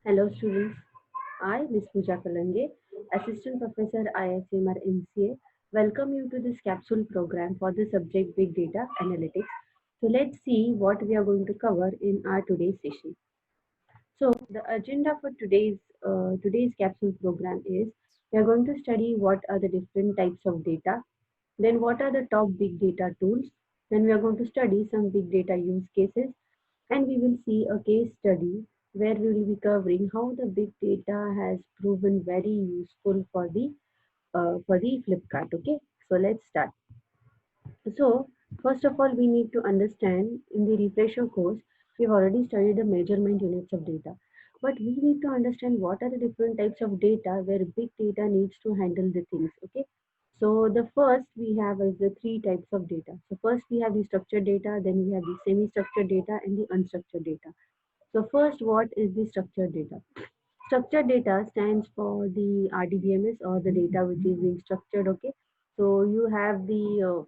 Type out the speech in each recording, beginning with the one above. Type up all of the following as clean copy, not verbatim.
Hello students, I, Ms. Pooja Kalange, Assistant Professor ISMR MCA, welcome you to this capsule program for the subject Big Data Analytics. So let's see what we are going to cover in our today's session. So the agenda for today's capsule program is we are going to study what are the different types of data, then what are the top big data tools, then we are going to study some big data use cases, and we will see a case study where we will be covering how the big data has proven very useful for the Flipkart. Okay, so let's start. So first of all, we need to understand in the refresher course we've already studied the measurement units of data, but we need to understand what are the different types of data where big data needs to handle the things. Okay, so the first we have is the three types of data. So first we have the structured data, then we have the semi-structured data and the unstructured data. So first, what is the structured data? Structured data stands for the RDBMS or the data which is being structured. Okay, so you have the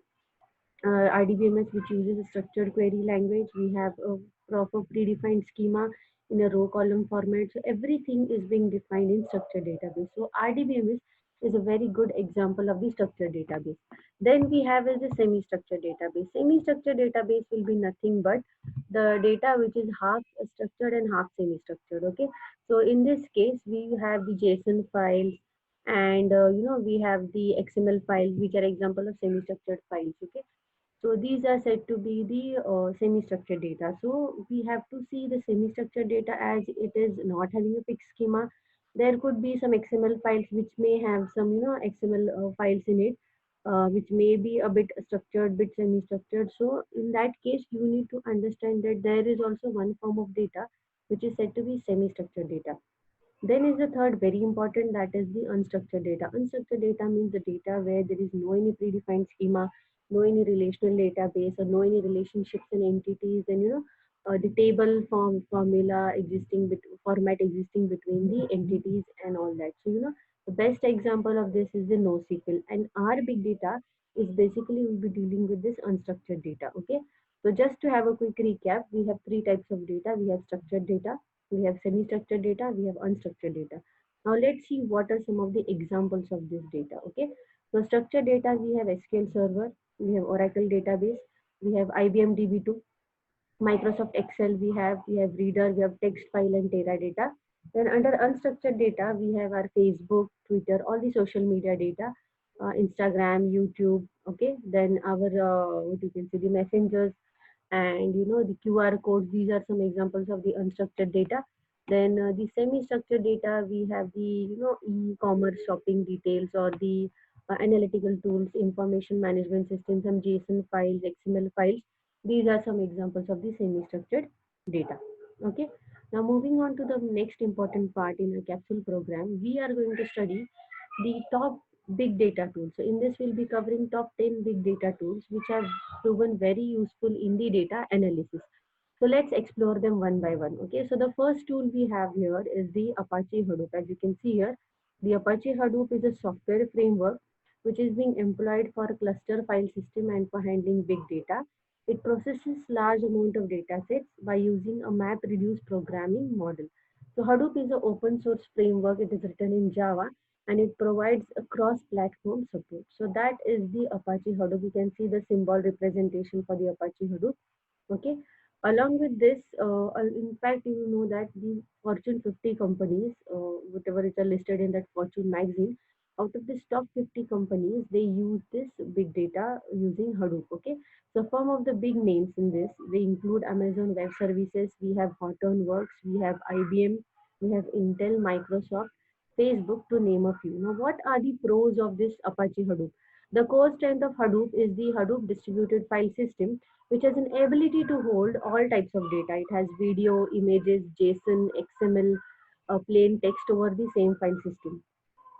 RDBMS which uses a structured query language. We have a proper predefined schema in a row column format. So everything is being defined in structured database. So RDBMS is a very good example of the structured database. Then we have is the semi-structured database. Semi-structured database will be nothing but the data which is half structured and half semi-structured. Okay. So in this case, we have the JSON files and we have the XML files which are example of semi-structured files. Okay, so these are said to be the semi-structured data. So we have to see the semi-structured data as it is not having a fixed schema. There could be some XML files which may have some, XML files in it, which may be a bit structured, bit semi-structured. So in that case, you need to understand that there is also one form of data which is said to be semi-structured data. Then is the third very important, that is the unstructured data. Unstructured data means the data where there is no any predefined schema, no any relational database, or no any relationships and entities, and the table formula existing format existing between the entities and all that. So the best example of this is the NoSQL, and our big data is basically will be dealing with this unstructured data. Okay, so just to have a quick recap, we have three types of data. We have structured data, we have semi-structured data, we have unstructured data. Now let's see what are some of the examples of this data. Okay, so structured data, we have SQL Server, we have Oracle database, we have IBM DB2, Microsoft Excel, we have Reader, we have text file and Teradata. Then under unstructured data, we have our Facebook, Twitter, all the social media data, Instagram, YouTube. Okay, then our what you can say the messengers, and the QR codes. These are some examples of the unstructured data. Then the semi-structured data, we have the e-commerce shopping details or the analytical tools, information management systems, some JSON files, XML files. These are some examples of the semi-structured data. Okay, now moving on to the next important part in our capsule program, we are going to study the top big data tools. So in this, we'll be covering top 10 big data tools which have proven very useful in the data analysis. So let's explore them one by one. Okay, so the first tool we have here is the Apache Hadoop. As you can see here, the Apache Hadoop is a software framework which is being employed for cluster file system and for handling big data. It processes large amount of data sets by using a map reduced programming model. So Hadoop is an open source framework. It is written in Java and it provides a cross-platform support. So that is the Apache Hadoop. You can see the symbol representation for the Apache Hadoop. Okay. Along with this, in fact, you know that the Fortune 50 companies, whatever is listed in that Fortune magazine, out of this top 50 companies, they use this big data using Hadoop. Okay. So some of the big names in this, they include Amazon Web Services, we have Hortonworks, we have IBM, we have Intel, Microsoft, Facebook, to name a few. Now, what are the pros of this Apache Hadoop? The core strength of Hadoop is the Hadoop distributed file system, which has an ability to hold all types of data. It has video, images, JSON, XML, plain text over the same file system.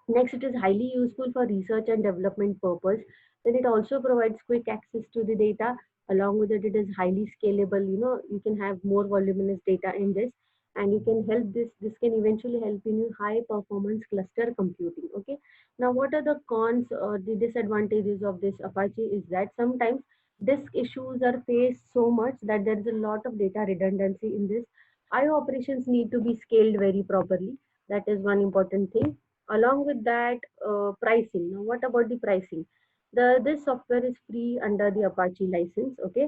Next, it is highly useful for research and development purpose. Then it also provides quick access to the data. Along with it, it is highly scalable. You can have more voluminous data in this, and you can help this. This can eventually help in high performance cluster computing. Okay. Now, what are the cons or the disadvantages of this Apache? Is that sometimes disk issues are faced so much that there is a lot of data redundancy in this. IO operations need to be scaled very properly. That is one important thing. Along with that, pricing. Now, what about the pricing? This software is free under the Apache license. Okay,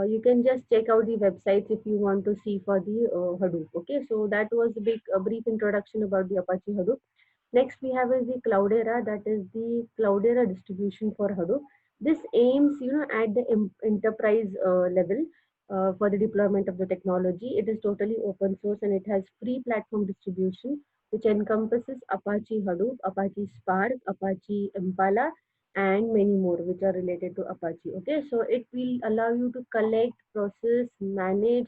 you can just check out the websites if you want to see for the Hadoop. Okay, so that was a brief introduction about the Apache Hadoop. Next, we have is the Cloudera, that is the Cloudera distribution for Hadoop. This aims, at the enterprise level for the deployment of the technology. It is totally open source and it has free platform distribution, which encompasses Apache Hadoop, Apache Spark, Apache Impala, and many more, which are related to Apache. Okay, so it will allow you to collect, process, manage,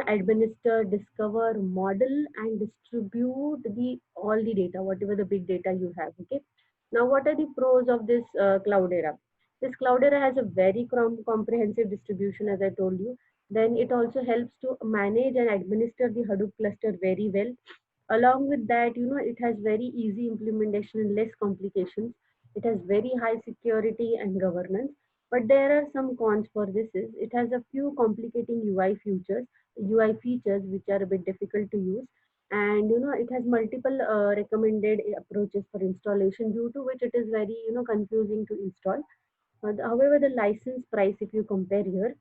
administer, discover, model, and distribute the all the data, whatever the big data you have. Okay, now what are the pros of this Cloudera? This Cloudera has a very comprehensive distribution, as I told you. Then it also helps to manage and administer the Hadoop cluster very well. Along with that, it has very easy implementation and less complications. It has very high security and governance. But there are some cons for this. Is it has a few complicating UI features which are a bit difficult to use, and it has multiple recommended approaches for installation, due to which it is very confusing to install. However, the license price, if you compare here,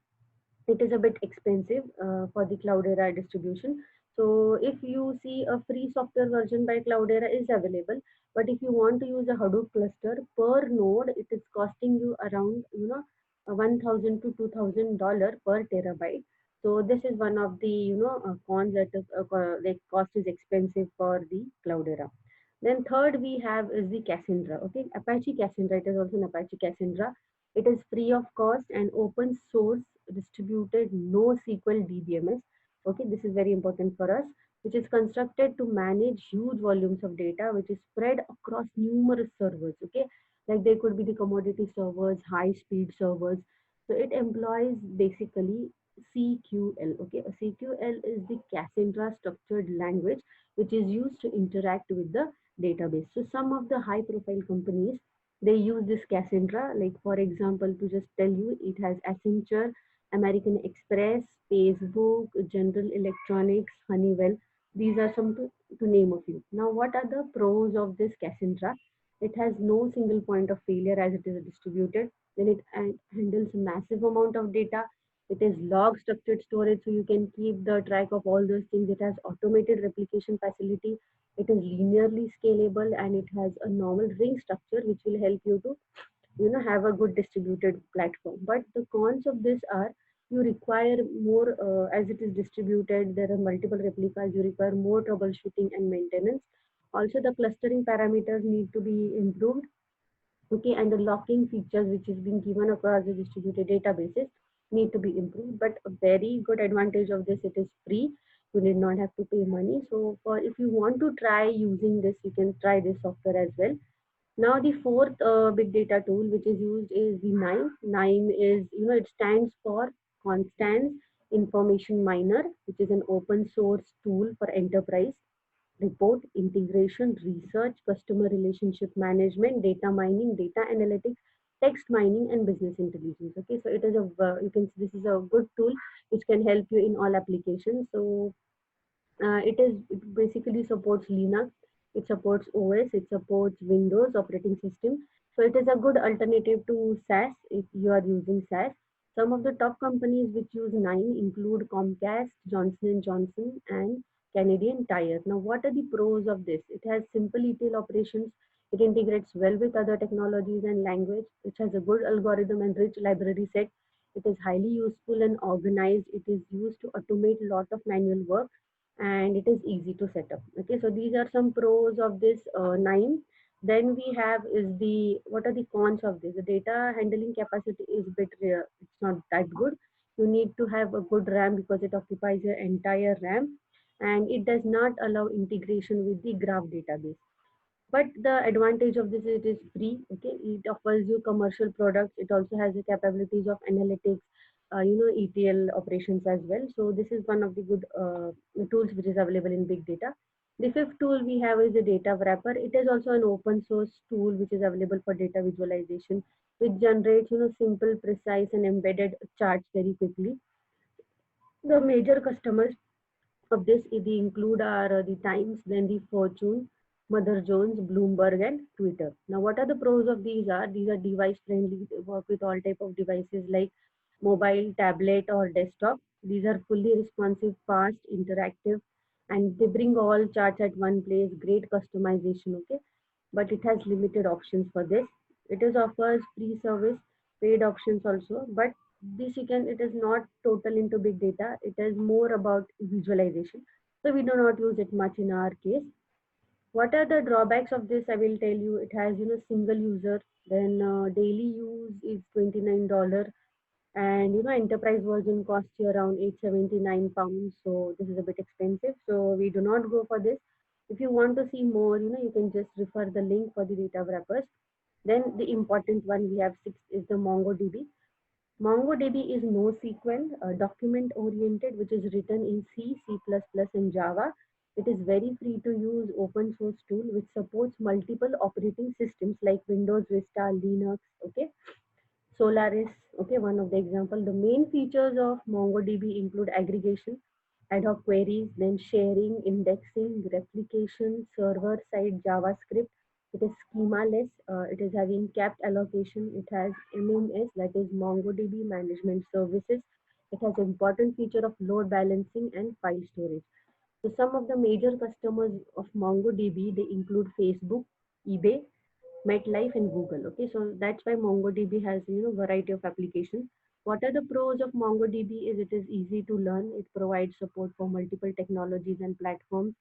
it is a bit expensive for the Cloudera distribution. So if you see, a free software version by Cloudera is available, but if you want to use a Hadoop cluster per node, it is costing you around 1,000 to $2,000 per terabyte. So this is one of the cons, that is, like cost is expensive for the Cloudera. Then third we have is the Cassandra. Okay, Apache Cassandra. It is also an Apache Cassandra. It is free of cost and open source, distributed NoSQL DBMS. Okay, this is very important for us, which is constructed to manage huge volumes of data, which is spread across numerous servers. Okay, like there could be the commodity servers, high speed servers. So it employs basically CQL. Okay, a CQL is the Cassandra structured language, which is used to interact with the database. So some of the high profile companies, they use this Cassandra. Like for example, to just tell you, it has Accenture, American Express, Facebook, General Electronics, Honeywell. These are some to name a few. Now, what are the pros of this Cassandra? It has no single point of failure as it is distributed. Then it handles massive amount of data. It is log structured storage, so you can keep the track of all those things. It has automated replication facility. It is linearly scalable, and it has a normal ring structure, which will help you to have a good distributed platform. But the cons of this are, you require more, as it is distributed, there are multiple replicas, you require more troubleshooting and maintenance. Also, the clustering parameters need to be improved. Okay, and the locking features which is being given across the distributed databases need to be improved. But a very good advantage of this, it is free. You need not have to pay money. So for if you want to try using this, you can try this software as well. Now the fourth big data tool which is used is the NIME. NIME is, it stands for Constance Information Miner, which is an open source tool for enterprise report, integration, research, customer relationship management, data mining, data analytics, text mining, and business intelligence. Okay, so it is you can this is a good tool which can help you in all applications. So it basically supports Linux, it supports OS, it supports Windows operating system. So it is a good alternative to SAS if you are using SAS. Some of the top companies which use Nine include Comcast, Johnson and Johnson, and Canadian Tire. Now, what are the pros of this? It has simple ETL operations. It integrates well with other technologies and language. It has a good algorithm and rich library set. It is highly useful and organized. It is used to automate a lot of manual work, and it is easy to set up. Okay, so these are some pros of this Nine. Then we have is the what are the cons of this? The data handling capacity is bit rare. It's not that good. You need to have a good RAM because it occupies your entire RAM, and it does not allow integration with the graph database. But the advantage of this, it is free. Okay, it offers you commercial products. It also has the capabilities of analytics, ETL operations as well. So this is one of the good tools which is available in big data. The fifth tool we have is the data wrapper. It is also an open source tool which is available for data visualization, which generates simple, precise, and embedded charts very quickly. The major customers of this, the include are the Times, then the Fortune, Mother Jones, Bloomberg, and Twitter. Now, what are the pros of these? Are these are device friendly, they work with all type of devices like mobile, tablet, or desktop. These are fully responsive, fast, interactive, and they bring all charts at one place. Great customization, okay, but it has limited options for this. It is offers free service, paid options also, but this you can, it is not total into big data. It is more about visualization. So we do not use it much in our case. What are the drawbacks of this? I will tell you. It has, single user. Then daily use is $29, and enterprise version costs you around 879 pounds. So this is a bit expensive. So we do not go for this. If you want to see more, you can just refer the link for the data wrappers. Then the important one we have six is the MongoDB. MongoDB is NoSQL, document oriented, which is written in C, C++, and Java. It is very free to use open source tool which supports multiple operating systems like Windows, Vista, Linux, okay, Solaris, okay, one of the example. The main features of MongoDB include aggregation, ad hoc queries, then sharing, indexing, replication, server-side JavaScript. It is schemaless. It is having capped allocation. It has MMS, that is MongoDB Management Services. It has important feature of load balancing and file storage. So some of the major customers of MongoDB, they include Facebook, eBay, MetLife, and Google. Okay, so that's why MongoDB has variety of applications. What are the pros of MongoDB? Is it is easy to learn. It provides support for multiple technologies and platforms.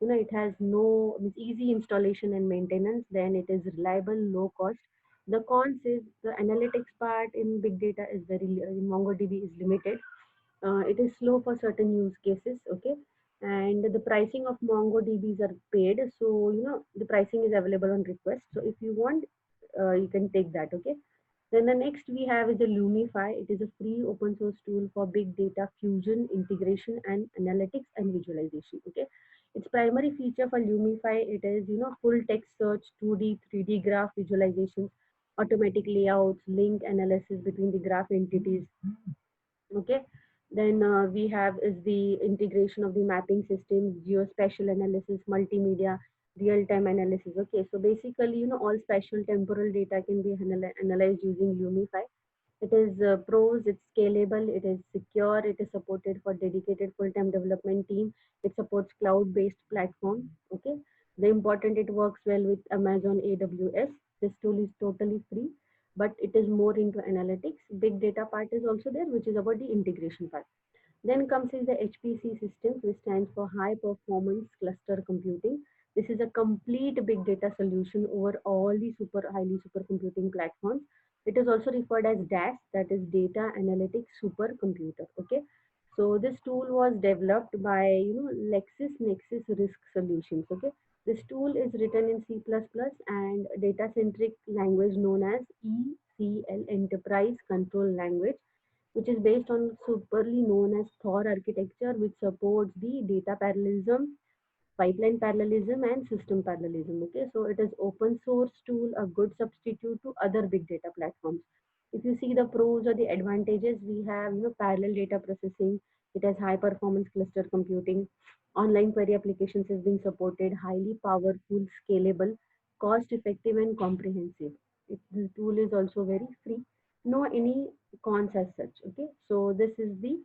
It has no it's easy installation and maintenance. Then it is reliable, low cost. The cons is the analytics part in big data is in MongoDB is limited. It is slow for certain use cases, okay, and the pricing of MongoDBs are paid, so the pricing is available on request. So if you want, you can take that, okay. Then the next we have is the Lumify. It is a free open source tool for big data fusion, integration, and analytics and visualization. Okay, its primary feature for Lumify, it is full text search, 2D, 3D graph visualizations, automatic layouts, link analysis between the graph entities. Okay, then we have is the integration of the mapping systems, geospatial analysis, multimedia, real-time analysis. Okay, so basically all spatial temporal data can be analyzed using Lumify. It is pros, it's scalable, it is secure, it is supported for dedicated full-time development team, it supports cloud-based platform. Okay, the important, it works well with Amazon AWS. This tool is totally free, but it is more into analytics. Big data part is also there, which is about the integration part. Then comes is the HPC systems, which stands for high performance cluster computing. This is a complete big data solution over all the highly supercomputing platforms. It is also referred as DAS, that is Data Analytics Supercomputer. Okay. So this tool was developed by LexisNexis Risk Solutions. Okay. This tool is written in C++ and data-centric language known as ECL, Enterprise Control Language, which is based on superly known as Thor architecture, which supports the data parallelism, pipeline parallelism, and system parallelism. Okay, so it is open source tool, a good substitute to other big data platforms. If you see the pros or the advantages, we have parallel data processing. It has high performance cluster computing. Online query applications is being supported, highly powerful, scalable, cost effective, and comprehensive. The tool is also very free. No any cons as such. Okay, so this is the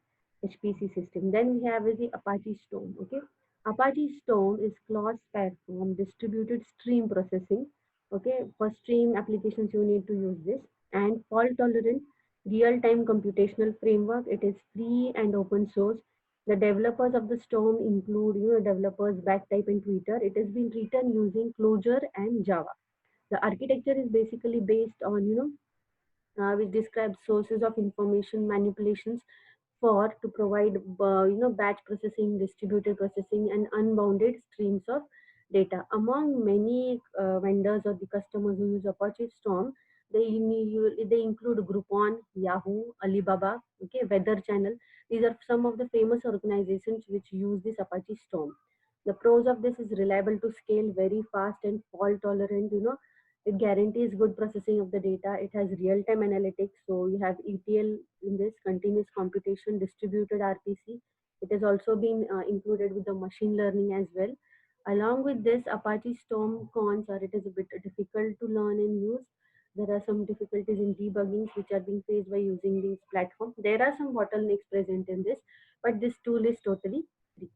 HPC system. Then we have is the Apache Storm. Okay, Apache Storm is Claude's platform distributed stream processing. Okay, for stream applications you need to use this, and fault tolerant real-time computational framework. It is free and open source. The developers of the Storm include developers Backtype and Twitter. It has been written using Clojure and Java. The architecture is basically based on which describes sources of information manipulations for to provide batch processing, distributed processing, and unbounded streams of data. Among many vendors or the customers who use Apache Storm, they include Groupon, Yahoo, Alibaba, okay, Weather Channel. These are some of the famous organizations which use this Apache Storm. The pros of this is reliable to scale, very fast and fault tolerant. It guarantees good processing of the data. It has real-time analytics. So you have ETL in this, continuous computation, distributed RPC. It has also been included with the machine learning as well. Along with this, Apache Storm cons are it is a bit difficult to learn and use. There are some difficulties in debugging which are being faced by using this platform. There are some bottlenecks present in this, but this tool is totally free.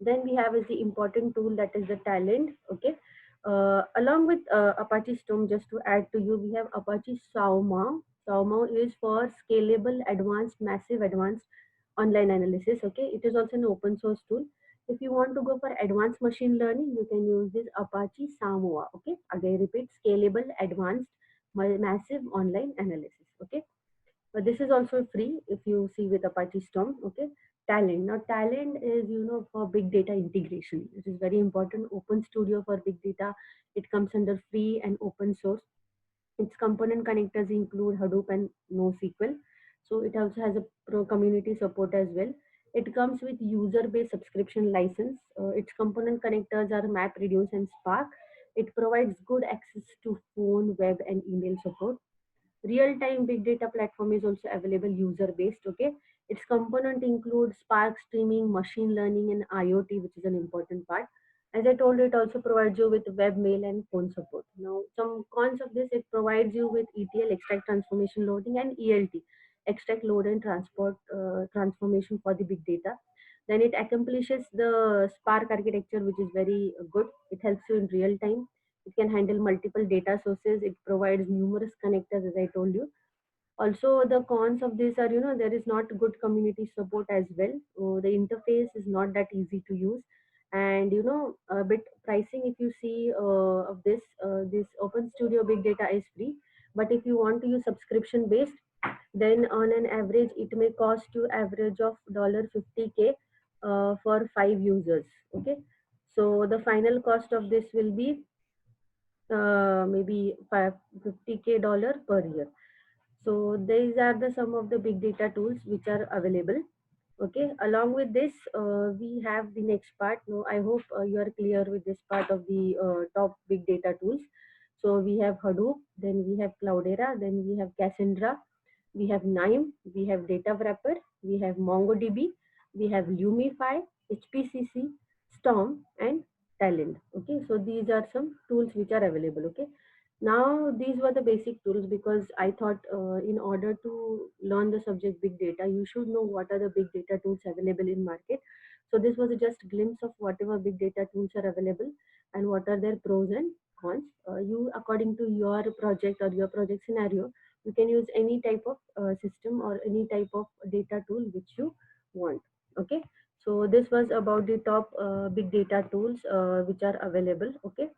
Then we have is the important tool, that is the Talend. Okay. Along with Apache Storm, just to add to you, we have Apache Sauma. Sauma is for scalable, advanced, massive, advanced online analysis. Okay. It is also an open source tool. If you want to go for advanced machine learning, you can use this Apache Samoa. Okay. Again, repeat, scalable, advanced, massive online analysis. Okay. But this is also free if you see with Apache Storm. Okay. Talend. Now, Talend is, for big data integration. It is very important. Open Studio for big data. It comes under free and open source. Its component connectors include Hadoop and NoSQL. So it also has a pro community support as well. It comes with user-based subscription license. Its component connectors are MapReduce and Spark. It provides good access to phone, web, and email support. Real-time big data platform is also available user-based. Okay, its component include Spark streaming, machine learning, and IoT, which is an important part. As I told you, it also provides you with web, mail, and phone support. Now, some cons of this: it provides you with ETL, extract transformation loading, and ELT, extract load and transport transformation for the big data. Then it accomplishes the Spark architecture, which is very good. It helps you in real time. It can handle multiple data sources. It provides numerous connectors, as I told you. Also, the cons of this are, there is not good community support as well. The interface is not that easy to use. And, a bit pricing, if you see of this Open Studio Big Data is free. But if you want to use subscription based, then on an average, it may cost you average of $50K for 5 users. Okay. So the final cost of this will be maybe 50K dollar per year. So these are the some of the big data tools which are available. Okay, along with this, we have the next part. Now, I hope you are clear with this part of the top big data tools. So we have Hadoop, then we have Cloudera, then we have Cassandra, we have NIME, we have Data Wrapper, we have MongoDB, we have Lumify, HPCC, Storm, and Talend. Okay, so these are some tools which are available. Okay, now these were the basic tools because I thought in order to learn the subject big data, you should know what are the big data tools available in market. So this was just a glimpse of whatever big data tools are available and what are their pros and cons. You, according to your project or your project scenario, you can use any type of system or any type of data tool which you want. Okay, so this was about the top big data tools which are available. Okay,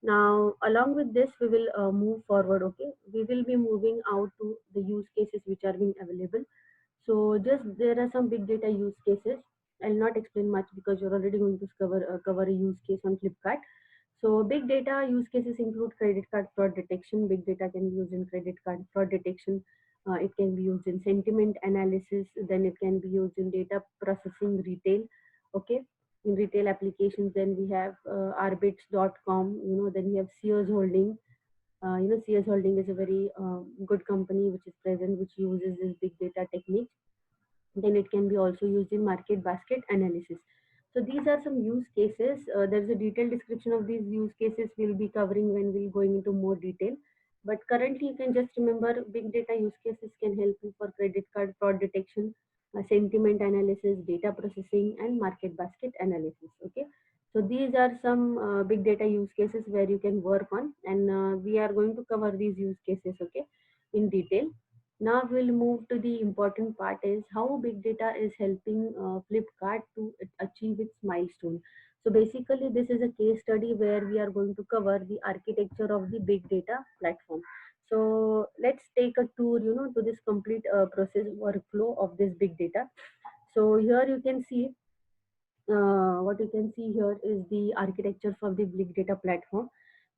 now along with this we will move forward. Okay, we will be moving out to the use cases which are being available. So just there are some big data use cases. I'll not explain much because you're already going to cover a use case on Flipkart. So big data use cases include credit card fraud detection. Big data can be used in credit card fraud detection. It can be used in sentiment analysis. Then it can be used in data processing retail. Okay, in retail applications. Then we have Arbits.com. Then we have Sears Holding. Sears Holding is a very good company which is present, which uses this big data technique. Then it can be also used in market basket analysis. So these are some use cases. There's a detailed description of these use cases we'll be covering when we're going into more detail. But currently you can just remember big data use cases can help you for credit card fraud detection, sentiment analysis, data processing, and market basket analysis. Okay. So these are some big data use cases where you can work on, and we are going to cover these use cases, okay, in detail. Now we'll move to the important part is how big data is helping Flipkart to achieve its milestone. So basically this is a case study where we are going to cover the architecture of the big data platform. So let's take a tour, to this complete process workflow of this big data. So here you can see what you can see here is the architecture for the big data platform.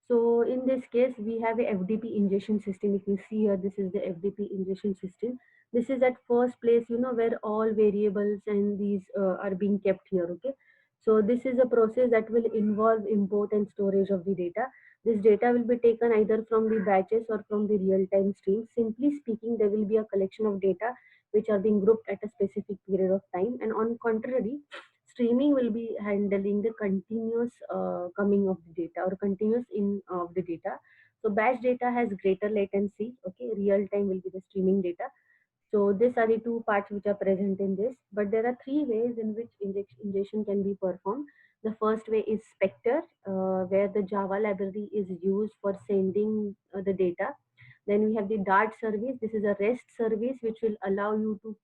So in this case, we have a FDP ingestion system. If you see here, this is the FDP ingestion system. This is at first place, where all variables and these are being kept here. Okay. So this is a process that will involve import and storage of the data. This data will be taken either from the batches or from the real-time streams. Simply speaking, there will be a collection of data which are being grouped at a specific period of time. And on contrary, streaming will be handling the continuous coming of the data or continuous in of the data. So batch data has greater latency. Okay, real time will be the streaming data. So these are the two parts which are present in this, but there are three ways in which ingestion can be performed. The first way is Spectre, where the Java library is used for sending the data. Then we have the Dart service. This is a REST service which will allow you to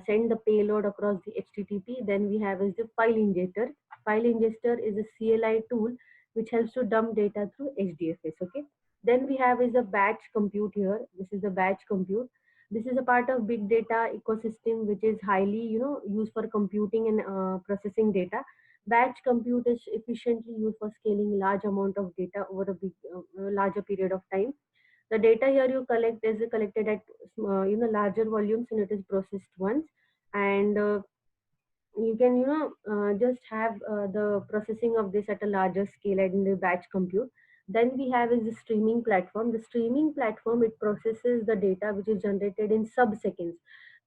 send the payload across the HTTP. Then we have is the file ingester. File ingester is a CLI tool which helps to dump data through HDFS. Okay. Then we have is a batch compute here. This is the batch compute. This is a part of big data ecosystem which is highly used for computing and processing data. Batch compute is efficiently used for scaling large amount of data over a big larger period of time. The data here you collect is collected at larger volumes and it is processed once. And you can just have the processing of this at a larger scale and in the batch compute. Then we have is the streaming platform. The streaming platform, it processes the data which is generated in sub-seconds.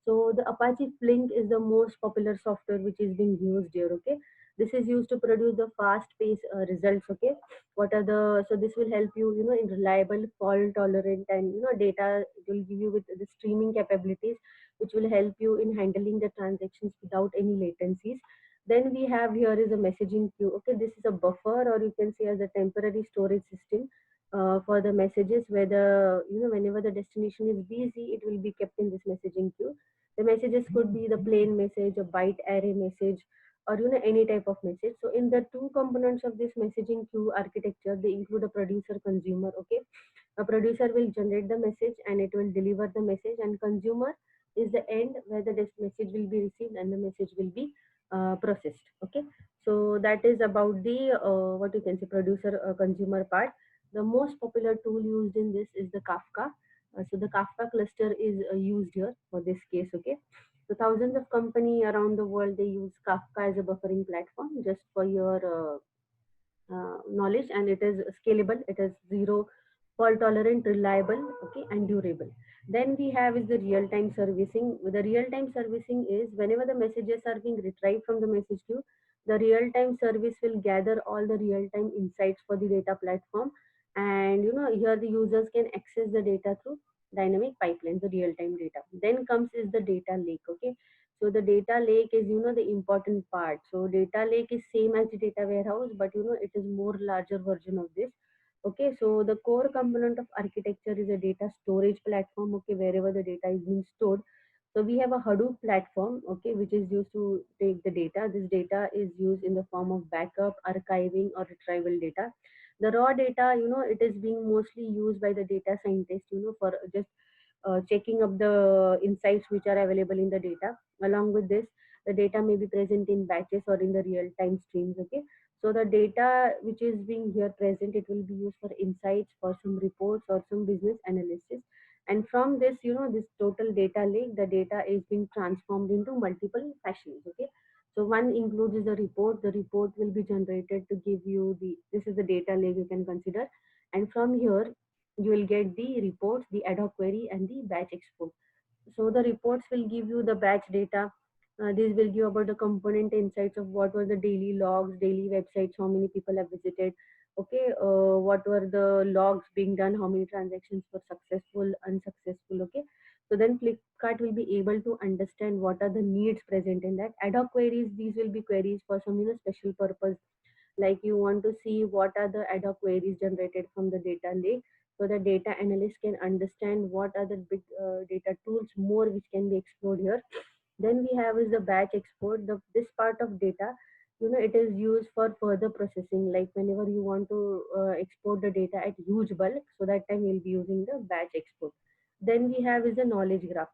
So the Apache Flink is the most popular software which is being used here. Okay, this is used to produce the fast paced results. Okay, what are the so this will help you in reliable, fault tolerant, and data. It will give you with the streaming capabilities which will help you in handling the transactions without any latencies. Then we have here is a messaging queue. Okay, this is a buffer, or you can say as a temporary storage system for the messages, where the whenever the destination is busy, it will be kept in this messaging queue. The messages could be the plain message, a byte array message, or any type of message. So in the two components of this messaging queue architecture, they include a producer consumer. Okay, a producer will generate the message and it will deliver the message, and consumer is the end where the message will be received and the message will be processed. Okay, so that is about the what you can say producer consumer part. The most popular tool used in this is the Kafka. So the Kafka cluster is used here for this case. Okay, so thousands of company around the world, they use Kafka as a buffering platform. Just for your knowledge, and it is scalable, it is zero fault tolerant, reliable, okay, and durable. Then we have is the real time servicing. The real time servicing is whenever the messages are being retrieved from the message queue, the real time service will gather all the real time insights for the data platform. And here the users can access the data through dynamic pipelines, the real time data. Then comes is the data lake. Okay, so the data lake is the important part. So data lake is same as the data warehouse, but it is more larger version of this. Okay, so the core component of architecture is a data storage platform. Okay, wherever the data is being stored. So we have a Hadoop platform, okay, which is used to take the data. This data is used in the form of backup, archiving, or retrieval data. The raw data, it is being mostly used by the data scientists, for just checking up the insights which are available in the data. Along with this, the data may be present in batches or in the real time streams. Okay, so the data which is being here present, it will be used for insights, for some reports, or some business analysis. And from this, this total data lake, the data is being transformed into multiple fashions. Okay, so one includes the report. The report will be generated to give you the this is the data lake you can consider. And from here you will get the reports, the ad hoc query, and the batch export. So the reports will give you the batch data. This will give about the component insights of what were the daily logs, daily websites, how many people have visited. Okay, what were the logs being done, how many transactions were successful, unsuccessful. Okay, so then Flipkart will be able to understand what are the needs present in that. Ad hoc queries, these will be queries for some special purpose, like you want to see what are the ad hoc queries generated from the data lake, so the data analyst can understand what are the big data tools more which can be explored here. Then we have is the batch export. This part of data, it is used for further processing, like whenever you want to export the data at huge bulk, so that time we'll be using the batch export. Then we have is the knowledge graph.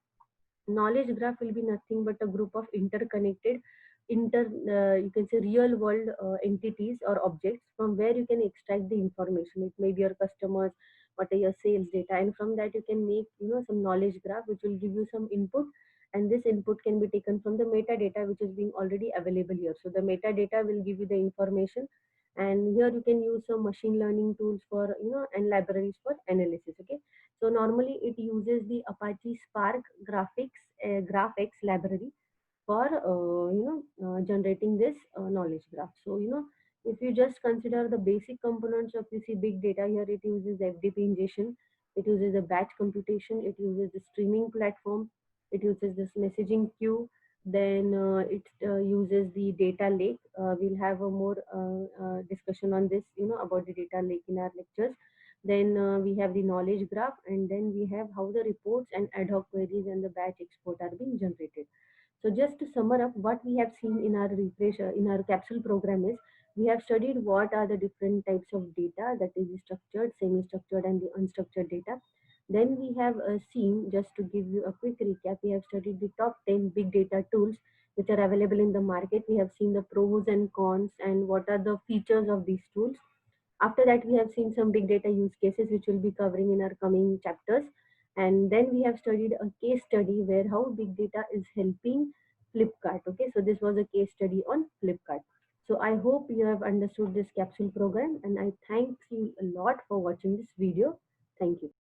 Knowledge graph will be nothing but a group of interconnected you can say real world entities or objects from where you can extract the information. It may be your customers, what are your sales data, and from that you can make some knowledge graph which will give you some input. And this input can be taken from the metadata which is being already available here. So the metadata will give you the information, and here you can use some machine learning tools for and libraries for analysis. Okay, so normally it uses the Apache Spark GraphX library for generating this knowledge graph. So if you just consider the basic components of you see big data, here it uses FTP ingestion, it uses the batch computation, it uses the streaming platform, it uses this messaging queue, then it uses the data lake. We'll have a more discussion on this, about the data lake in our lectures. Then we have the knowledge graph, and then we have how the reports and ad hoc queries and the batch export are being generated. So just to sum up, what we have seen in our in our capsule program is we have studied what are the different types of data, that is the structured, semi-structured, and the unstructured data. Then we have seen, just to give you a quick recap, we have studied the top 10 big data tools which are available in the market. We have seen the pros and cons and what are the features of these tools. After that, we have seen some big data use cases which we'll be covering in our coming chapters. And then we have studied a case study where how big data is helping Flipkart. Okay, so this was a case study on Flipkart. So I hope you have understood this capsule program, and I thank you a lot for watching this video. Thank you.